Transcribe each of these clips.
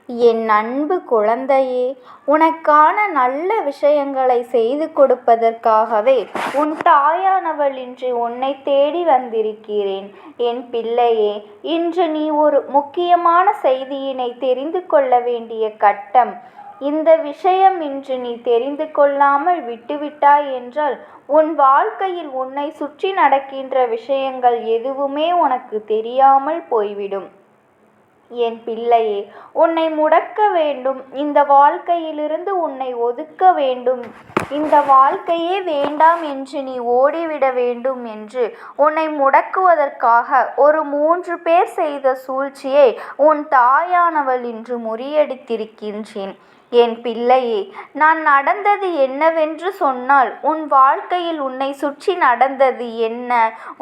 என் அன்பு குழந்தையே, உனக்கான நல்ல விஷயங்களை செய்து கொடுப்பதற்காகவே உன் தாயானவள் இன்று உன்னை தேடி வந்திருக்கிறேன். என் பிள்ளையே, இன்று நீ ஒரு முக்கியமான செய்தியினை தெரிந்து கொள்ள வேண்டிய கட்டம். இந்த விஷயம் இன்று நீ தெரிந்து கொள்ளாமல் விட்டுவிட்டாய் என்றால் உன் வாழ்க்கையில் உன்னை சுற்றி நடக்கின்ற விஷயங்கள் எதுவுமே உனக்கு தெரியாமல் போய்விடும். என் பிள்ளையே, உன்னை முடக்க வேண்டும், இந்த வாழ்க்கையிலிருந்து உன்னை ஒதுக்க வேண்டும், இந்த வாழ்க்கையே வேண்டாம் என்று நீ ஓடிவிட வேண்டும் என்று உன்னை முடக்குவதற்காக ஒரு 3 பேர் செய்த சூழ்ச்சியை உன் தாயானவள் இன்று முறியடித்திருக்கின்றேன். என் பிள்ளையே, நான் நடந்தது என்னவென்று சொன்னால், உன் வாழ்க்கையில் உன்னை சுற்றி நடந்தது என்ன,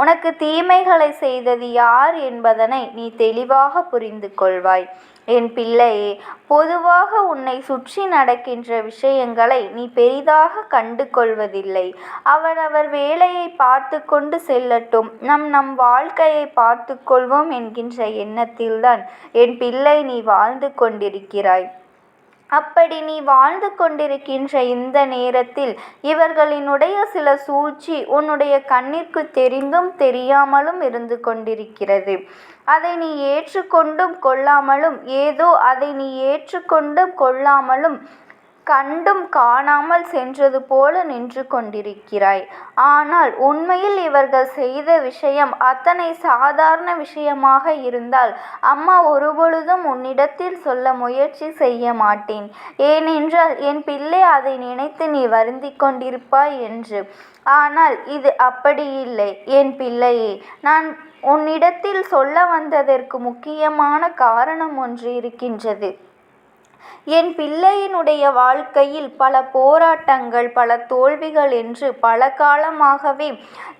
உனக்கு தீமைகளை செய்தது யார் என்பதனை நீ தெளிவாக புரிந்து கொள்வாய். என் பிள்ளையே, பொதுவாக உன்னை சுற்றி நடக்கின்ற விஷயங்களை நீ பெரிதாக கண்டு கொள்வதில்லை. அவரவர் வேலையை பார்த்து கொண்டு செல்லட்டும், நம் வாழ்க்கையை பார்த்து கொள்வோம் என்கின்ற எண்ணத்தில்தான் என் பிள்ளை நீ வாழ்ந்து கொண்டிருக்கிறாய். அப்படி நீ வாழ்ந்து கொண்டிருக்கின்ற இந்த நேரத்தில் இவர்களினுடைய சில சூழ்ச்சி உன்னுடைய கண்ணிற்கு தெரிந்தும் தெரியாமலும் இருந்து கொண்டிருக்கிறது. அதை நீ ஏற்றுக்கொண்டும் கொள்ளாமலும், ஏதோ அதை நீ ஏற்றுக்கொண்டும் கொள்ளாமலும் கண்டும் காணாமல் சென்றது போல நின்று கொண்டிருக்கிறாய். ஆனால் உண்மையில் இவர்கள் செய்த விஷயம் அத்தனை சாதாரண விஷயமாக இருந்தால் அம்மா ஒருபொழுதும் உன்னிடத்தில் சொல்ல முயற்சி செய்ய மாட்டேன். ஏனென்றால் என் பிள்ளை அதை நினைத்து நீ வருந்திக் கொண்டிருப்பாய் என்று. ஆனால் இது அப்படி இல்லை என் பிள்ளையே. நான் உன்னிடத்தில் சொல்ல வந்ததற்கு முக்கியமான காரணம் ஒன்று இருக்கின்றது. என் பிள்ளையினுடைய வாழ்க்கையில் பல போராட்டங்கள், பல தோல்விகள் என்று பல காலமாகவே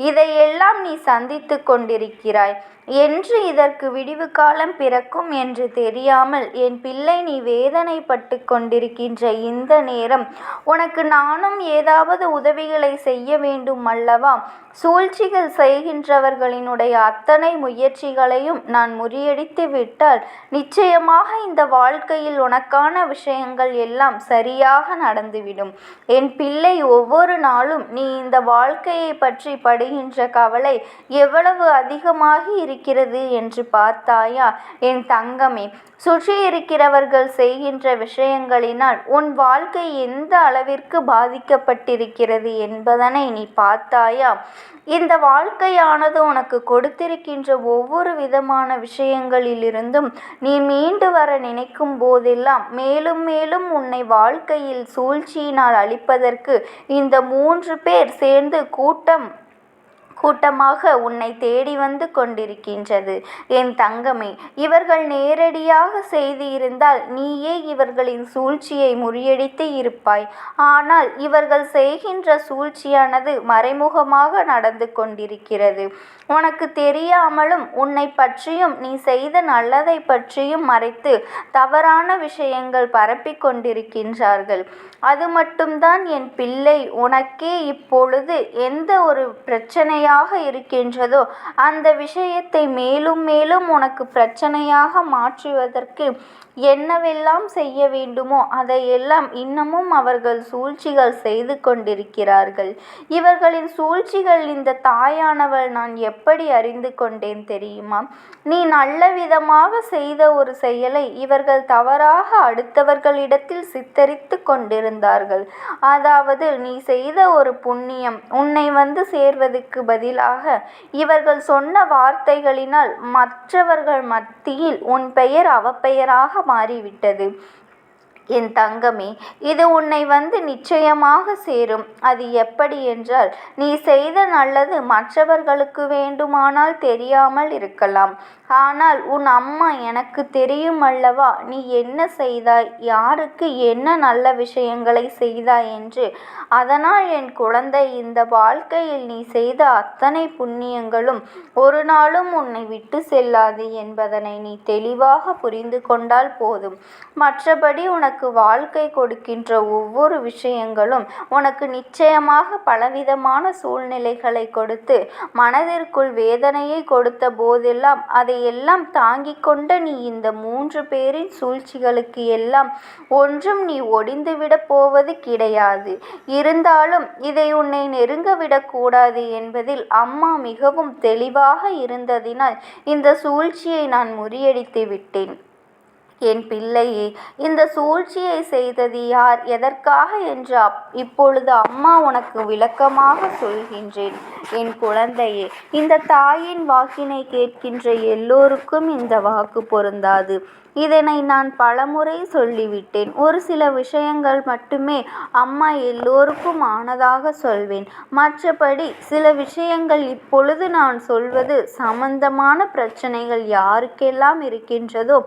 இதையெல்லாம் நீ சந்தித்து கொண்டிருக்கிறாய். என்று இதற்கு விடிவு காலம் பிறக்கும் என்று தெரியாமல் என் பிள்ளை நீ வேதனைப்பட்டு கொண்டிருக்கின்ற இந்த நேரம் உனக்கு நானும் ஏதாவது உதவிகளை செய்ய வேண்டும் அல்லவா? சூழ்ச்சிகள் செய்கின்றவர்களினுடைய அத்தனை முயற்சிகளையும் நான் முறியடித்து விட்டால் நிச்சயமாக இந்த வாழ்க்கையில் உனக்கான விஷயங்கள் எல்லாம் சரியாக நடந்துவிடும். என் பிள்ளை, ஒவ்வொரு நாளும் நீ இந்த வாழ்க்கையை பற்றி படுகின்ற கவலை எவ்வளவு அதிகமாகி இருக்கிறது என்று பார்த்தாயா என் தங்கமே? சுற்றி இருக்கிறவர்கள் செய்கின்ற விஷயங்களினால் உன் வாழ்க்கை எந்த அளவிற்கு பாதிக்கப்பட்டிருக்கிறது என்பதனை நீ பார்த்தாயா? இந்த வாழ்க்கையானது உனக்கு கொடுத்திருக்கின்ற ஒவ்வொரு விதமான விஷயங்களிலிருந்தும் நீ மீண்டு வர நினைக்கும் போதெல்லாம் மேலும் மேலும் உன்னை வாழ்க்கையில் சூழ்ச்சியினால் அழிப்பதற்கு இந்த 3 பேர் சேர்ந்து கூட்டமாக உன்னை தேடி வந்து கொண்டிருக்கின்றது. என் தங்கமே, இவர்கள் நேரடியாக செய்து இருந்தால் நீயே இவர்களின் சூழ்ச்சியை முறியடித்து இருப்பாய். ஆனால் இவர்கள் செய்கின்ற சூழ்ச்சியானது மறைமுகமாக நடந்து கொண்டிருக்கிறது. உனக்கு தெரியாமலும் உன்னை பற்றியும் நீ செய்த நல்லதை பற்றியும் மறைத்து தவறான விஷயங்கள் பரப்பிக் கொண்டிருக்கின்றார்கள். அது மட்டும்தான் என் பிள்ளை, உனக்கே இப்பொழுது எந்த ஒரு பிரச்சனையாக இருக்கின்றதோ அந்த விஷயத்தை மேலும் மேலும் உனக்கு பிரச்சனையாக மாற்றுவதற்கு என்னவெல்லாம் செய்ய வேண்டுமோ அதையெல்லாம் இன்னமும் அவர்கள் சூழ்ச்சிகள் செய்து கொண்டிருக்கிறார்கள். இவர்களின் சூழ்ச்சிகள் இந்த தாயானவள் நான் எப்படி அறிந்து கொண்டேன் தெரியுமா? நீ நல்ல விதமாக செய்த ஒரு செயலை இவர்கள் தவறாக அடுத்தவர்களிடத்தில் சித்தரித்து கொண்டிருந்தார்கள். அதாவது நீ செய்த ஒரு புண்ணியம் உன்னை வந்து சேர்வதற்கு பதிலாக இவர்கள் சொன்ன வார்த்தைகளினால் மற்றவர்கள் மத்தியில் உன் பெயர் அவப்பெயராக மாறிவிட்டது. என் தங்கமே, இது உன்னை வந்து நிச்சயமாக சேரும். அது எப்படி என்றால், நீ செய்த நல்லது மற்றவர்களுக்கு வேண்டுமானால் தெரியாமல் இருக்கலாம். ஆனால் உன் அம்மா எனக்கு தெரியும் அல்லவா நீ என்ன செய்தாய், யாருக்கு என்ன நல்ல விஷயங்களை செய்தாய் என்று. அதனால் என் குழந்தை, இந்த வாழ்க்கையில் நீ செய்த அத்தனை புண்ணியங்களும் ஒரு நாளும் உன்னை விட்டு செல்லாது என்பதனை நீ தெளிவாக புரிந்து கொண்டால் போதும். மற்றபடி உனக்கு வாழ்க்கை கொடுக்கின்ற ஒவ்வொரு விஷயங்களும் உனக்கு நிச்சயமாக பலவிதமான சூழ்நிலைகளை கொடுத்து மனதிற்குள் வேதனையை கொடுத்த போதெல்லாம் அதை அதையெல்லாம் தாங்கிக் கொண்ட நீ இந்த 3 பேரின் சூழ்ச்சிகளுக்கு எல்லாம் ஒன்றும் நீ ஒடிந்துவிடப் போவது கிடையாது. இருந்தாலும் இதை உன்னை நெருங்க விடக்கூடாது என்பதில் அம்மா மிகவும் தெளிவாக இருந்ததினால் இந்த சூழ்ச்சியை நான் முறியடித்து விட்டேன். என் பிள்ளையே, இந்த சூழ்ச்சியை செய்தது யார், எதற்காக என்று இப்பொழுது அம்மா உனக்கு விளக்கமாக சொல்கின்றேன். என் குழந்தையே, இந்த தாயின் வாக்கினை கேட்கின்ற எல்லோருக்கும் இந்த வாக்கு பொருந்தாது. இதனை நான் பலமுறை சொல்லிவிட்டேன். ஒரு சில விஷயங்கள் மட்டுமே அம்மா எல்லோருக்கும் ஆனதாக சொல்வேன். மற்றபடி சில விஷயங்கள் இப்பொழுது நான் சொல்வது சம்பந்தமான பிரச்சனைகள் யாருக்கெல்லாம் இருக்கின்றதோ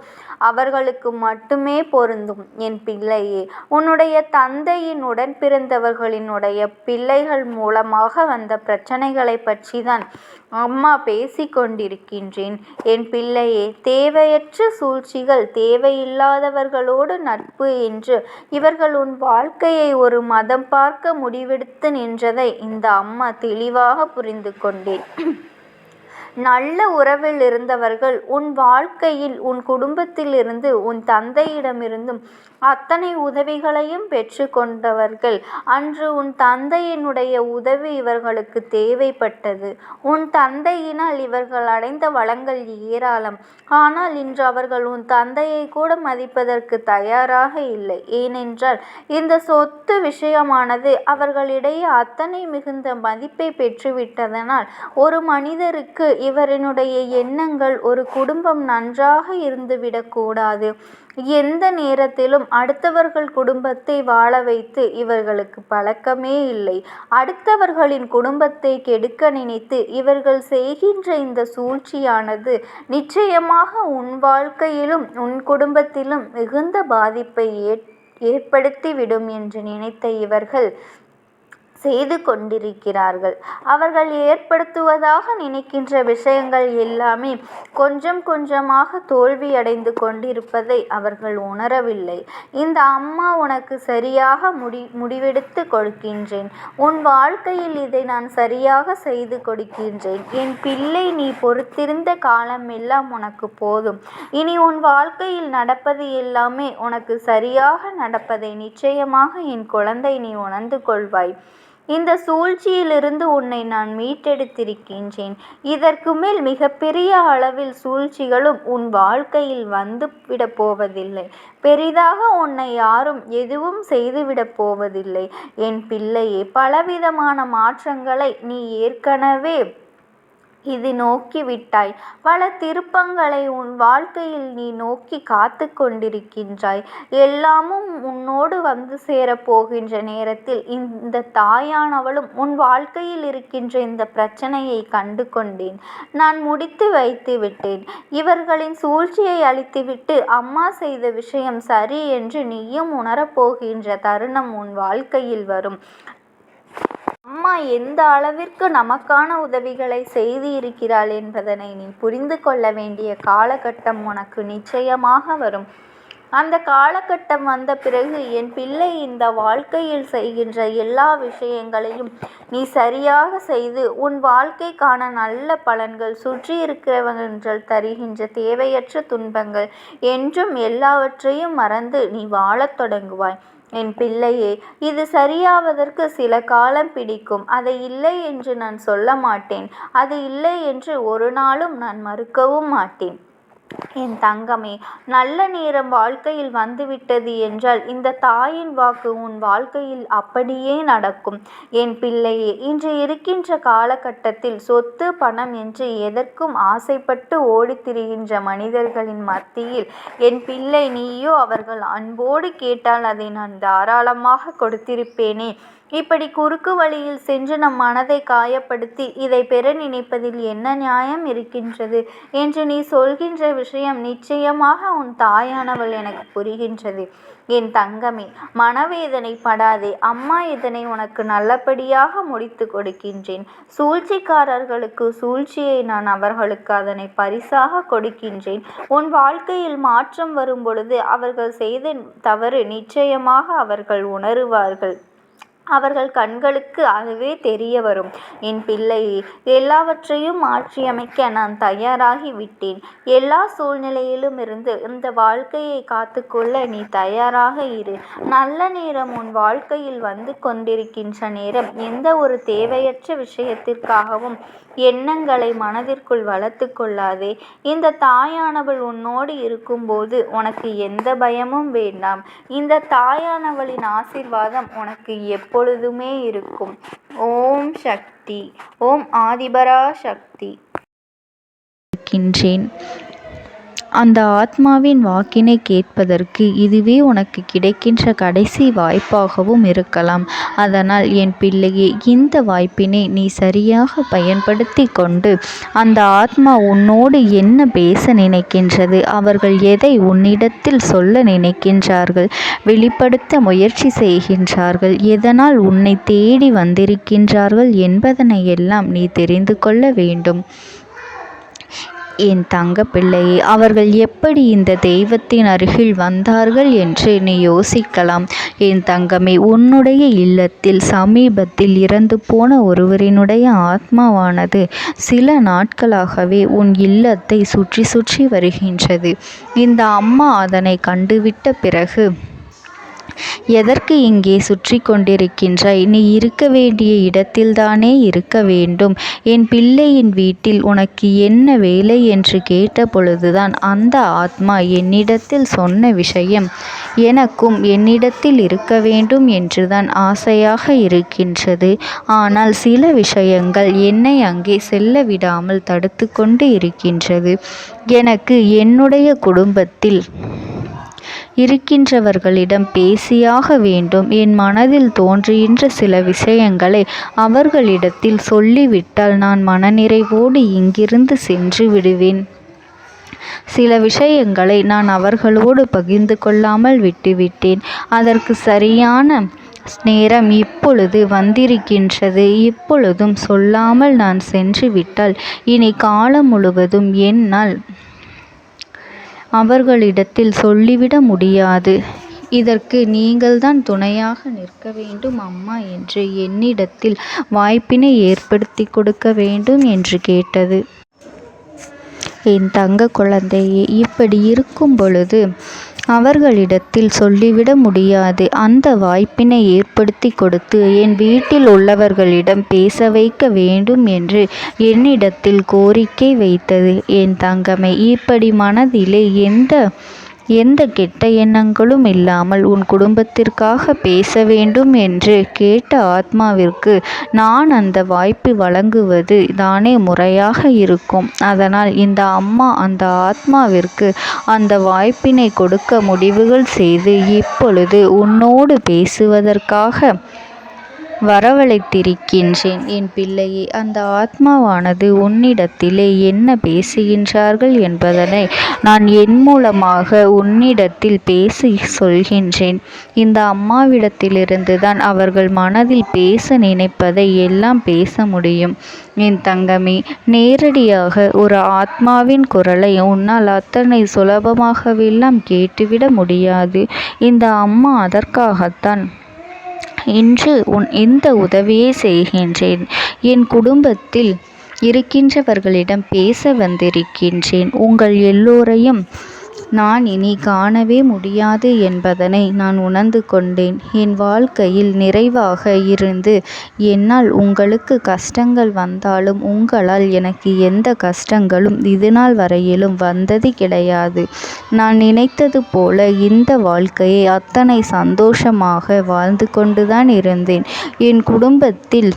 அவர்களுக்கு மட்டுமே பொருந்தும். என் பிள்ளையே, உன்னுடைய தந்தையின் உடன் பிறந்தவர்களினுடைய பிள்ளைகள் மூலமாக வந்த பிரச்சனைகளை பற்றிதான் அம்மா பேசிக்கொண்டிருக்கின்றேன். என் பிள்ளையே, தேவையற்ற சூழ்ச்சிகள், தேவையில்லாதவர்களோடு நட்பு என்று இவர்கள் உன் வாழ்க்கையை ஒரு மதம் பார்க்க முடிவெடுத்து நின்றதை இந்த அம்மா தெளிவாக புரிந்து கொண்டேன். நல்ல உறவில் இருந்தவர்கள் உன் வாழ்க்கையில், உன் குடும்பத்திலிருந்து, உன் தந்தையிடமிருந்தும் அத்தனை உதவிகளையும் பெற்று கொண்டவர்கள். அன்று உன் தந்தையினுடைய உதவி இவர்களுக்கு தேவைப்பட்டது. உன் தந்தையினால் இவர்கள் அடைந்த வளங்கள் ஏராளம். ஆனால் இன்று அவர்கள் உன் தந்தையை கூட மதிப்பதற்கு தயாராக இல்லை. ஏனென்றால் இந்த சொத்து விஷயமானது அவர்களிடையே அத்தனை மிகுந்த மதிப்பை பெற்றுவிட்டதனால் ஒரு மனிதருக்கு இவரினுடைய எண்ணங்கள், ஒரு குடும்பம் நன்றாக இருந்துவிடக்கூடாது, எந்த நேரத்திலும் அடுத்தவர்கள் குடும்பத்தை வாழ வைத்து இவர்களுக்கு பழக்கமே இல்லை. அடுத்தவர்களின் குடும்பத்தை கெடுக்க நினைத்து இவர்கள் செய்கின்ற இந்த சூழ்ச்சியானது நிச்சயமாக உன் வாழ்க்கையிலும் உன் குடும்பத்திலும் மிகுந்த பாதிப்பை ஏற்படுத்திவிடும் என்று நினைத்த இவர்கள் செய்து கொண்டிருக்கிறார்கள். அவர்கள் ஏற்படுத்துவதாக நினைக்கின்ற விஷயங்கள் எல்லாமே கொஞ்சம் கொஞ்சமாக தோல்வியடைந்து கொண்டிருப்பதை அவர்கள் உணரவில்லை. இந்த அம்மா உனக்கு சரியாக முடிவெடுத்து கொடுக்கின்றேன். உன் வாழ்க்கையில் இதை நான் சரியாக செய்து கொடுக்கின்றேன். என் பிள்ளை, நீ பொறுத்திருந்த காலம் எல்லாம் உனக்கு போதும். இனி உன் வாழ்க்கையில் நடப்பது எல்லாமே உனக்கு சரியாக நடப்பதை நிச்சயமாக என் குழந்தை நீ உணர்ந்து கொள்வாய். இந்த சூழ்ச்சியிலிருந்து உன்னை நான் மீட்டெடுத்திருக்கின்றேன். இதற்கு மேல் மிகப்பெரிய அளவில் சூழ்ச்சிகளும் உன் வாழ்க்கையில் வந்து விடப் போவதில்லை. பெரிதாக உன்னை யாரும் எதுவும் செய்துவிடப் போவதில்லை. என் பிள்ளையே, பலவிதமான மாற்றங்களை நீ ஏற்கனவே இது நோக்கி விட்டாய். பல திருப்பங்களை உன் வாழ்க்கையில் நீ நோக்கி காத்து கொண்டிருக்கின்றாய். எல்லாமும் உன்னோடு வந்து சேரப்போகின்ற நேரத்தில் இந்த தாயானவளும் உன் வாழ்க்கையில் இருக்கின்ற இந்த பிரச்சனையை கண்டு கொண்டேன். நான் முடித்து வைத்து விட்டேன். இவர்களின் சூழ்ச்சியை அழித்துவிட்டு அம்மா செய்த விஷயம் சரி என்று நீயும் உணரப்போகின்ற தருணம் உன் வாழ்க்கையில் வரும். அம்மா எந்த அளவிற்கு நமக்கான உதவிகளை செய்து இருக்கிறாள் என்பதனை நீ புரிந்து கொள்ள வேண்டிய காலகட்டம் உனக்கு நிச்சயமாக வரும். அந்த காலகட்டம் வந்த பிறகு என் பிள்ளை, இந்த வாழ்க்கையில் செய்கின்ற எல்லா விஷயங்களையும் நீ சரியாக செய்து உன் வாழ்க்கைக்கான நல்ல பலன்கள், சுற்றி இருக்கிறவர்கள் தருகின்ற தேவையற்ற துன்பங்கள் என்றும் எல்லாவற்றையும் மறந்து நீ வாழத் தொடங்குவாய். என் பிள்ளையே, இது சரியாவதற்கு சில காலம் பிடிக்கும். அதை இல்லை என்று நான் சொல்ல மாட்டேன். அது இல்லை என்று ஒரு நாளும் நான் மறுக்கவும் மாட்டேன். என் தங்கமே, நல்ல நேரம் வாழ்க்கையில் வந்துவிட்டது என்றால் இந்த தாயின் வாக்கு உன் வாழ்க்கையில் அப்படியே நடக்கும். என் பிள்ளையே, இன்று இருக்கின்ற காலகட்டத்தில் சொத்து, பணம் என்று எதற்கும் ஆசைப்பட்டு ஓடித்திரிகின்ற மனிதர்களின் மத்தியில் என் பிள்ளை, நீயோ அவர்கள் அன்போடு கேட்டால் அதை நான் தாராளமாக கொடுத்திருப்பேனே. இப்படி குறுக்கு வழியில் சென்று நம் மனதை காயப்படுத்தி இதை பெற நினைப்பதில் என்ன நியாயம் இருக்கின்றது என்று நீ சொல்கின்ற விஷயம் நிச்சயமாக உன் தாயானவள் எனக்கு புரிகின்றது. என் தங்கமே, மனவேதனை படாதே. அம்மா இதனை உனக்கு நல்லபடியாக முடித்து கொடுக்கின்றேன். சூழ்ச்சிக்காரர்களுக்கு சூழ்ச்சியை நான் அவர்களுக்கு அதனை பரிசாக கொடுக்கின்றேன். உன் வாழ்க்கையில் மாற்றம் வரும் பொழுது அவர்கள் செய்த தவறு நிச்சயமாக அவர்கள் உணருவார்கள். அவர்கள் கண்களுக்கு அதுவே தெரிய வரும். என் பிள்ளையே, எல்லாவற்றையும் மாற்றியமைக்க நான் தயாராகி விட்டேன். எல்லா சூழ்நிலையிலும் இருந்து இந்த வாழ்க்கையை காத்துக்கொள்ள நீ தயாராக இரு. நல்ல நேரம் உன் வாழ்க்கையில் வந்து கொண்டிருக்கின்ற நேரம். எந்த ஒரு தேவையற்ற விஷயத்திற்காகவும் எண்ணங்களை மனதிற்குள் வளர்த்து கொள்ளாதே. இந்த தாயானவள் உன்னோடு இருக்கும்போது உனக்கு எந்த பயமும் வேண்டாம். இந்த தாயானவளின் ஆசீர்வாதம் உனக்கு எப்பொழுதுமே இருக்கும். ஓம் சக்தி. ஓம் ஆதிபரா சக்தி. அந்த ஆத்மாவின் வாக்கினை கேட்பதற்கு இதுவே உனக்கு கிடைக்கின்ற கடைசி வாய்ப்பாகவும் இருக்கலாம். அதனால் என் பிள்ளையே, இந்த வாய்ப்பினை நீ சரியாக பயன்படுத்தி கொண்டு அந்த ஆத்மா உன்னோடு என்ன பேச நினைக்கின்றது, அவர்கள் எதை உன்னிடத்தில் சொல்ல நினைக்கின்றார்கள், வெளிப்படுத்த முயற்சி செய்கின்றார்கள், எதனால் உன்னை தேடி வந்திருக்கின்றார்கள் என்பதனை எல்லாம் நீ தெரிந்து கொள்ள வேண்டும். என் தங்க பிள்ளையே, அவர்கள் எப்படி இந்த தெய்வத்தின் அருகில் வந்தார்கள் என்று நீ யோசிக்கலாம். என் தங்கமே, உன்னுடைய இல்லத்தில் சமீபத்தில் இறந்து போன ஒருவரினுடைய ஆத்மாவானது சில நாட்களாகவே உன் இல்லத்தை சுற்றி சுற்றி வருகின்றது. இந்த அம்மா அதனை கண்டுவிட்ட பிறகு, எதற்கு இங்கே சுற்றி கொண்டிருக்கின்றாய்? நீ இருக்க வேண்டிய இடத்தில்தானே இருக்க வேண்டும். என் பிள்ளையின் வீட்டில் உனக்கு என்ன வேலை என்று கேட்ட பொழுதுதான் அந்த ஆத்மா என்னிடத்தில் சொன்ன விஷயம், எனக்கும் என்னிடத்தில் இருக்க வேண்டும் என்றுதான் ஆசையாக இருக்கின்றது. ஆனால் சில விஷயங்கள் என்னை அங்கே செல்ல விடாமல் தடுத்து கொண்டு இருக்கின்றது. எனக்கு என்னுடைய குடும்பத்தில் இருக்கின்றவர்களிடம் பேசியாக வேண்டும். என் மனதில் தோன்றுகின்ற சில விஷயங்களை அவர்களிடத்தில் சொல்லிவிட்டால் நான் மனநிறைவோடு இங்கிருந்து சென்று விடுவேன். சில விஷயங்களை நான் அவர்களோடு பகிர்ந்து கொள்ளாமல் விட்டுவிட்டேன். அதற்கு சரியான நேரம் இப்பொழுது வந்திருக்கின்றது. இப்பொழுதும் சொல்லாமல் நான் சென்று விட்டால் இனி காலம் முழுவதும் என்னால் அவர்களிடத்தில் சொல்லிவிட முடியாது. இதற்கு நீங்கள்தான் துணையாக நிற்க வேண்டும் அம்மா என்று என்னிடத்தில் வாய்ப்பினை ஏற்படுத்தி கொடுக்க வேண்டும் என்று கேட்டது. என் தங்க குழந்தையே, இப்படி இருக்கும் பொழுது அவர்களிடத்தில் சொல்லிவிட முடியாது. அந்த வாய்ப்பினை ஏற்படுத்தி கொடுத்து என் வீட்டில் உள்ளவர்களிடம் பேச வைக்க வேண்டும் என்று என்னிடத்தில் கோரிக்கை வைத்தது. என் தங்கமே, இப்படி மனதிலே எந்த கெட்ட எண்ணங்களும் இல்லாமல் உன் குடும்பத்திற்காக பேச வேண்டும் என்று கேட்ட ஆத்மாவிற்கு நான் அந்த வாய்ப்பு வழங்குவது தானே முறையாக இருக்கும். அதனால் இந்த அம்மா அந்த ஆத்மாவிற்கு அந்த வாய்ப்பினை கொடுக்க முடிவுகள் செய்து இப்பொழுது உன்னோடு பேசுவதற்காக வரவழைத்திருக்கின்றேன். என் பிள்ளையே, அந்த ஆத்மாவானது உன்னிடத்திலே என்ன பேசுகின்றார்கள் என்பதனை நான் என் மூலமாக உன்னிடத்தில் பேசி சொல்கின்றேன். இந்த அம்மாவிடத்திலிருந்து தான் அவர்கள் மனதில் பேச நினைப்பதை எல்லாம் பேச முடியும். என் தங்கமே, நேரடியாக ஒரு ஆத்மாவின் குரலை உன்னால் அத்தனை சுலபமாகவெல்லாம் கேட்டுவிட முடியாது. இந்த அம்மா அதற்காகத்தான் இன்று இந்த உதவியை செய்கின்றேன். என் குடும்பத்தில் இருக்கின்றவர்களிடம் பேச வந்திருக்கின்றேன். உங்கள் எல்லோரையும் நான் இனி காணவே முடியாது என்பதனை நான் உணர்ந்து கொண்டேன். என் வாழ்க்கையில் நிறைவாக இருந்து என்னால் உங்களுக்கு கஷ்டங்கள் வந்தாலும் உங்களால் எனக்கு எந்த கஷ்டங்களும் இதுநாள் வரையிலும் வந்தது கிடையாது. நான் நினைத்தது போல இந்த வாழ்க்கையை அத்தனை சந்தோஷமாக வாழ்ந்து கொண்டுதான் இருந்தேன். என் குடும்பத்தில்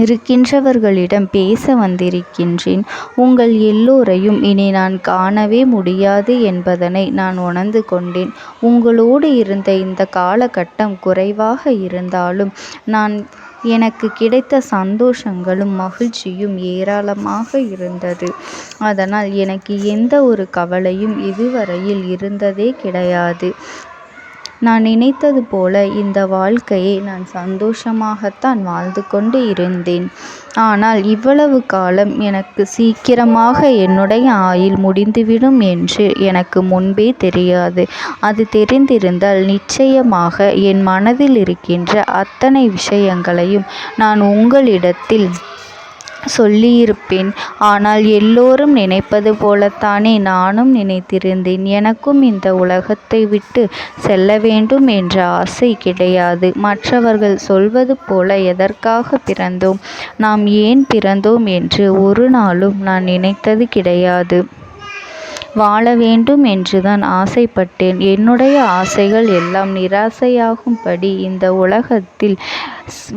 இருக்கின்றவர்களிடம் பேச வந்திருக்கின்றேன். உங்கள் எல்லோரையும் இனி நான் காணவே முடியாது என்பதனை நான் உணர்ந்து கொண்டேன். உங்களோடு இருந்த இந்த காலகட்டம் குறைவாக இருந்தாலும் எனக்கு கிடைத்த சந்தோஷங்களும் மகிழ்ச்சியும் ஏராளமாக இருந்தது. அதனால் எனக்கு எந்த ஒரு கவலையும் இதுவரையில் இருந்ததே கிடையாது. நான் நினைத்தது போல இந்த வாழ்க்கையை நான் சந்தோஷமாகத்தான் வாழ்ந்து கொண்டு இருந்தேன். ஆனால் இவ்வளவு காலம் எனக்கு சீக்கிரமாக என்னுடைய ஆயுள் முடிந்துவிடும் என்று எனக்கு முன்பே தெரியாது. அது தெரிந்திருந்தால் நிச்சயமாக என் மனதில் இருக்கின்ற அத்தனை விஷயங்களையும் நான் உங்களிடத்தில் சொல்லியிருப்பேன். ஆனால் எல்லோரும் நினைப்பது போலத்தானே நானும் நினைத்திருந்தேன். எனக்கும் இந்த உலகத்தை விட்டு செல்ல வேண்டும் என்ற ஆசை கிடையாது. மற்றவர்கள் சொல்வது போல எதற்காக பிறந்தோம், நாம் ஏன் பிறந்தோம் என்று ஒரு நாளும் நான் நினைத்தது கிடையாது. வாழ வேண்டும் என்றுதான் ஆசைப்பட்டேன். என்னுடைய ஆசைகள் எல்லாம் நிராசையாகும்படி இந்த உலகத்தில்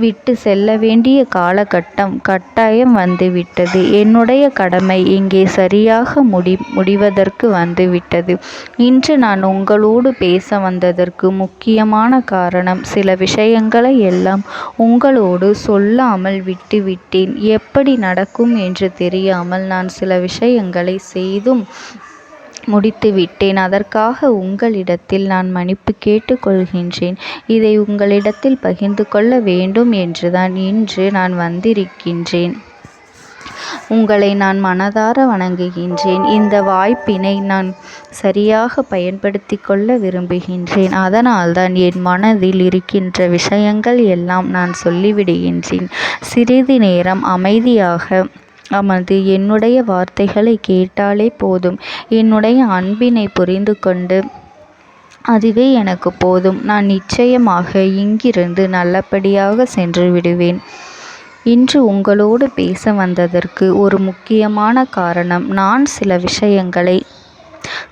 விட்டு செல்ல வேண்டிய காலகட்டம் கட்டாயம் வந்துவிட்டது. என்னுடைய கடமை இங்கே சரியாக முடிவதற்கு வந்துவிட்டது. இன்று நான் உங்களோடு பேச வந்ததற்கு முக்கியமான காரணம், சில விஷயங்களை எல்லாம் உங்களோடு சொல்லாமல் விட்டுவிட்டேன். எப்படி நடக்கும் என்று தெரியாமல் நான் சில விஷயங்களை செய்தும் முடித்துவிட்டேன். அதற்காக உங்களிடத்தில் நான் மன்னிப்பு கேட்டுக்கொள்கின்றேன். இதை உங்களிடத்தில் பகிர்ந்து கொள்ள வேண்டும் என்றுதான் இன்று நான் வந்திருக்கின்றேன். உங்களை நான் மனதார வணங்குகின்றேன். இந்த வாய்ப்பினை நான் சரியாக பயன்படுத்தி கொள்ள விரும்புகின்றேன். அதனால்தான் என் மனதில் இருக்கின்ற விஷயங்கள் எல்லாம் நான் சொல்லிவிடுகின்றேன். சிறிது நேரம் அமைதியாக அமர்ந்து என்னுடைய வார்த்தைகளை கேட்டாலே போதும். என்னுடைய அன்பினை புரிந்து கொண்டு அதுவே எனக்கு போதும். நான் நிச்சயமாக இங்கிருந்து நல்லபடியாக சென்று விடுவேன். இன்று உங்களோடு பேச வந்ததற்கு ஒரு முக்கியமான காரணம், நான் சில விஷயங்களை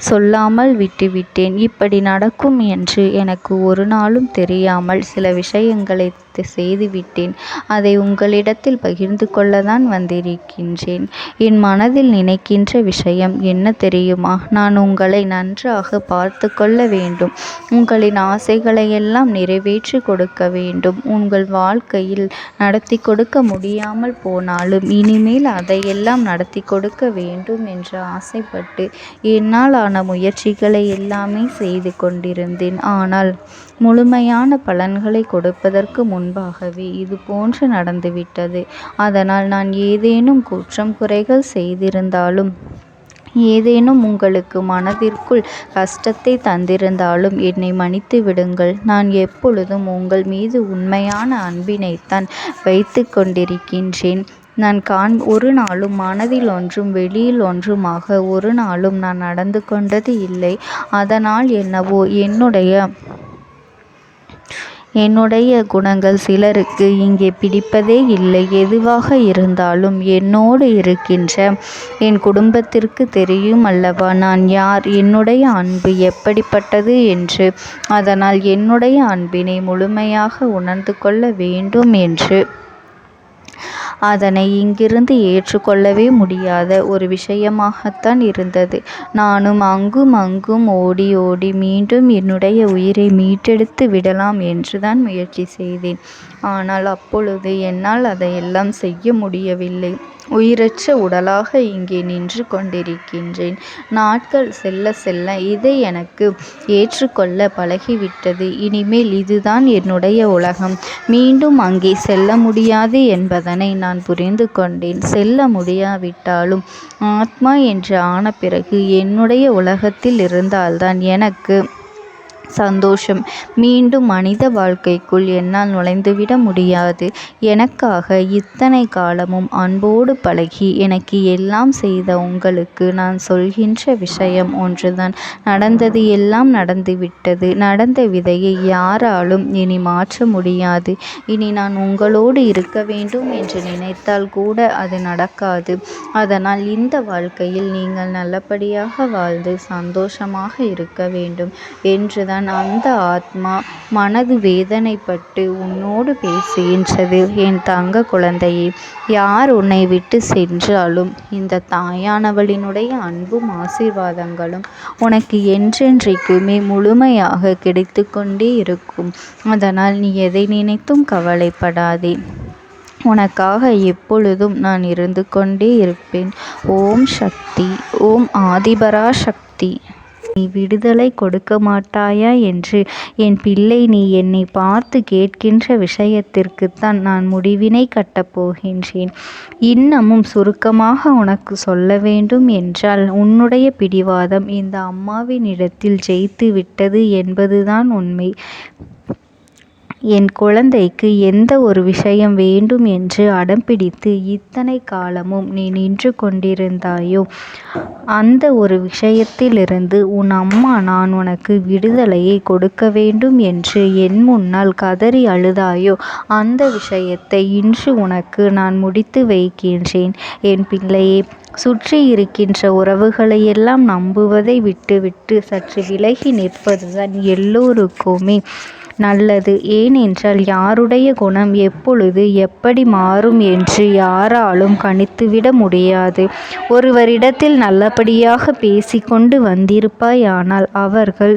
சொல்லாமல் விட்டுவிட்டேன். இப்படி நடக்கும் என்று எனக்கு ஒரு நாளும் தெரியாமல் சில விஷயங்களை செய்துவிட்டேன். அதை உங்களிடத்தில் பகிர்ந்து கொள்ளத்தான் வந்திருக்கின்றேன். என் மனதில் நினைக்கின்ற விஷயம் என்ன தெரியுமா? நான் உங்களை நன்றாக பார்த்து கொள்ள வேண்டும். உங்களின் ஆசைகளை எல்லாம் நிறைவேற்றி கொடுக்க வேண்டும். உங்கள் வாழ்க்கையில் நடத்தி கொடுக்க முடியாமல் போனாலும் இனிமேல் அதையெல்லாம் நடத்தி கொடுக்க வேண்டும் என்று ஆசைப்பட்டு என்னால் ஆன முயற்சிகளை எல்லாமே செய்து கொண்டிருந்தேன். ஆனால் முழுமையான பலன்களை கொடுப்பதற்கு முன்பாகவே இது போன்று நடந்துவிட்டது. அதனால் நான் ஏதேனும் குற்றம் குறைகள் செய்திருந்தாலும், ஏதேனும் உங்களுக்கு மனதிற்குள் கஷ்டத்தை தந்திருந்தாலும் என்னை மன்னித்து விடுங்கள். நான் எப்பொழுதும் உங்கள் மீது உண்மையான அன்பினைத்தான் வைத்து கொண்டிருக்கின்றேன். நான் ஒரு நாளும் மனதில் ஒன்றும் வெளியில் ஒன்றுமாக ஒரு நாளும் நான் நடந்து கொண்டது இல்லை. அதனால் என்னவோ என்னுடைய குணங்கள் சிலருக்கு இங்கே பிடிப்பதே இல்லை. எதுவாக இருந்தாலும் என்னோடு இருக்கின்ற என் குடும்பத்திற்கு தெரியும் அல்லவா நான் யார், என்னுடைய அன்பு எப்படிப்பட்டது என்று. அதனால் என்னுடைய அன்பினை முழுமையாக உணர்ந்து கொள்ள வேண்டும் என்று அதனை இங்கிருந்து ஏற்றுக்கொள்ளவே முடியாத ஒரு விஷயமாகத்தான் இருந்தது. நானும் அங்கும் அங்கும் ஓடி ஓடி மீண்டும் என்னுடைய உயிரை மீட்டெடுத்து விடலாம் என்றுதான் முயற்சி செய்தேன். ஆனால் அப்பொழுது என்னால் அதையெல்லாம் செய்ய முடியவில்லை. உயிரற்ற உடலாக இங்கே நின்று கொண்டிருக்கின்றேன். நாட்கள் செல்ல செல்ல இதை எனக்கு ஏற்றுக்கொள்ள பழகிவிட்டது. இனிமேல் இதுதான் என்னுடைய உலகம். மீண்டும் அங்கே செல்ல முடியாது என்பதனை நான் புரிந்து கொண்டேன். செல்ல முடியாவிட்டாலும் ஆத்மா என்று ஆன பிறகு என்னுடைய உலகத்தில் இருந்தால்தான் எனக்கு சந்தோஷம். மீண்டும் மனித வாழ்க்கைக்குள் என்னால் நுழைந்துவிட முடியாது. எனக்காக இத்தனை காலமும் அன்போடு பழகி எனக்கு எல்லாம் செய்த உங்களுக்கு நான் சொல்கின்ற விஷயம் ஒன்றுதான். நடந்தது எல்லாம் நடந்துவிட்டது. நடந்த விதையை யாராலும் இனி மாற்ற முடியாது. இனி நான் உங்களோடு இருக்க வேண்டும் என்று நினைத்தால் கூட அது நடக்காது. அதனால் இந்த வாழ்க்கையில் நீங்கள் நல்லபடியாக வாழ்ந்து சந்தோஷமாக இருக்க வேண்டும் என்றுதான் அந்த ஆத்மா மனது வேதனைப்பட்டு உன்னோடு பேசுகின்றது. என் தங்க குழந்தையே, யார் உன்னை விட்டு சென்றாலும் இந்த தாயானவளினுடைய அன்பும் ஆசீர்வாதங்களும் உனக்கு என்றென்றைக்குமே முழுமையாக கிடைத்து கொண்டே இருக்கும். அதனால் நீ எதை நினைத்தும் கவலைப்படாதே. உனக்காக எப்பொழுதும் நான் இருந்து கொண்டே இருப்பேன். ஓம் சக்தி. ஓம் ஆதிபரா சக்தி. நீ விடுதலை கொடுக்க மாட்டாயா என்று என் பிள்ளை, நீ என்னை பார்த்து கேட்கின்ற விஷயத்திற்குத்தான் நான் முடிவினை கட்டப் போகின்றேன். இன்னமும் சுருக்கமாக உனக்கு சொல்ல வேண்டும் என்றால், உன்னுடைய பிடிவாதம் இந்த அம்மாவினிடத்தில் ஜெயித்து விட்டது என்பதுதான் உண்மை. என் குழந்தைக்கு எந்த ஒரு விஷயம் வேண்டும் என்று அடம்பிடித்து இத்தனை காலமும் நீ நின்று கொண்டிருந்தாயோ, அந்த ஒரு விஷயத்திலிருந்து உன் அம்மா நான் உனக்கு விடுதலையை கொடுக்க வேண்டும் என்று என் முன்னால் கதறி அழுதாயோ, அந்த விஷயத்தை இன்று உனக்கு நான் முடித்து வைக்கின்றேன். என் பிள்ளையே, சுற்றி இருக்கின்ற உறவுகளையெல்லாம் நம்புவதை விட்டுவிட்டு சற்று விலகி நிற்பதுதான் எல்லோருக்குமே நல்லது. ஏனென்றால் யாருடைய குணம் எப்பொழுது எப்படி மாறும் என்று யாராலும் கணித்துவிட முடியாது. ஒருவரிடத்தில் நல்லபடியாக பேசிக்கொண்டு வந்திருப்பாயானால் அவர்கள்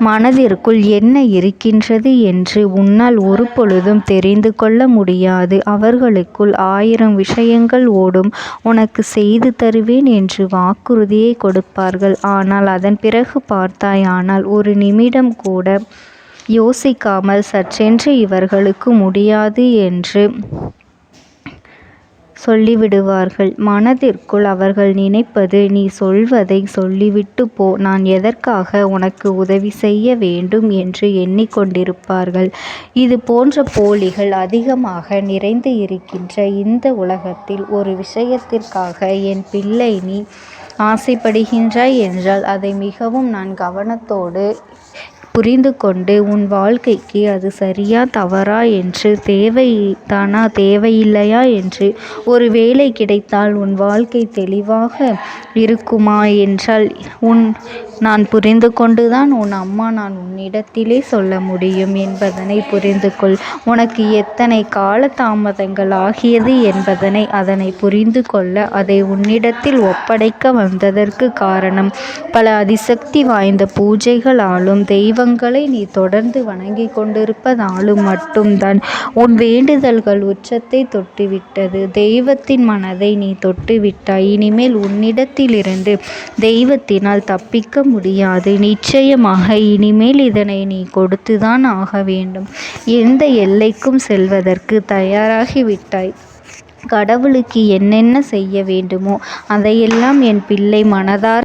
மனதிற்குள் என்ன இருக்கின்றது என்று உன்னால் ஒரு பொழுதும் தெரிந்து கொள்ள முடியாது. அவர்களுக்குள் 1000 விஷயங்கள் ஓடும். உனக்கு செய்து தருவேன் என்று வாக்குறுதியை கொடுப்பார்கள். ஆனால் அதன் பிறகு பார்த்தாயானால் ஒரு நிமிடம் கூட யோசிக்காமல் சற்றென்று இவர்களுக்கு முடியாது என்று சொல்லிவிடுவார்கள். மனதிற்குள் அவர்கள் நினைப்பது, நீ சொல்வதை சொல்லிவிட்டு போ, நான் எதற்காக உனக்கு உதவி செய்ய வேண்டும் என்று எண்ணிக்கொண்டிருப்பார்கள். இது போன்ற போலிகள் அதிகமாக நிறைந்து இருக்கின்ற இந்த உலகத்தில் ஒரு விஷயத்திற்காக என் பிள்ளை நீ ஆசைப்படுகின்றாய் என்றால் அதை மிகவும் நான் கவனத்தோடு புரிந்து கொண்டு உன் வாழ்க்கைக்கு அது சரியா தவறா என்று, தேவைதானா தேவையில்லையா என்று, ஒரு வேலை கிடைத்தால் உன் வாழ்க்கை தெளிவாக இருக்குமா என்றால் நான் புரிந்து கொண்டுதான் உன் அம்மா நான் உன்னிடத்திலே சொல்ல முடியும் என்பதனை புரிந்து கொள். உனக்கு எத்தனை கால தாமதங்கள் ஆகியது என்பதனை அதனை புரிந்து கொள்ள அதை உன்னிடத்தில் ஒப்படைக்க வந்ததற்கு காரணம், பல அதிசக்தி வாய்ந்த பூஜைகளாலும் தெய்வங்களை நீ தொடர்ந்து வணங்கி கொண்டிருப்பதாலும் மட்டும்தான் உன் வேண்டுதல்கள் உச்சத்தை தொட்டுவிட்டது. தெய்வத்தின் மனதை நீ தொட்டுவிட்டாய். இனிமேல் உன்னிடத்திலிருந்து தெய்வத்தினால் தப்பிக்க முடியாது. நிச்சயமாக இனிமேல் இதனை நீ கொடுத்துதான் ஆக வேண்டும். எந்த எல்லைக்கும் செல்வதற்கு தயாராகிவிட்டாய். கடவுளுக்கு என்னென்ன செய்ய வேண்டுமோ அதையெல்லாம் என் பிள்ளை மனதார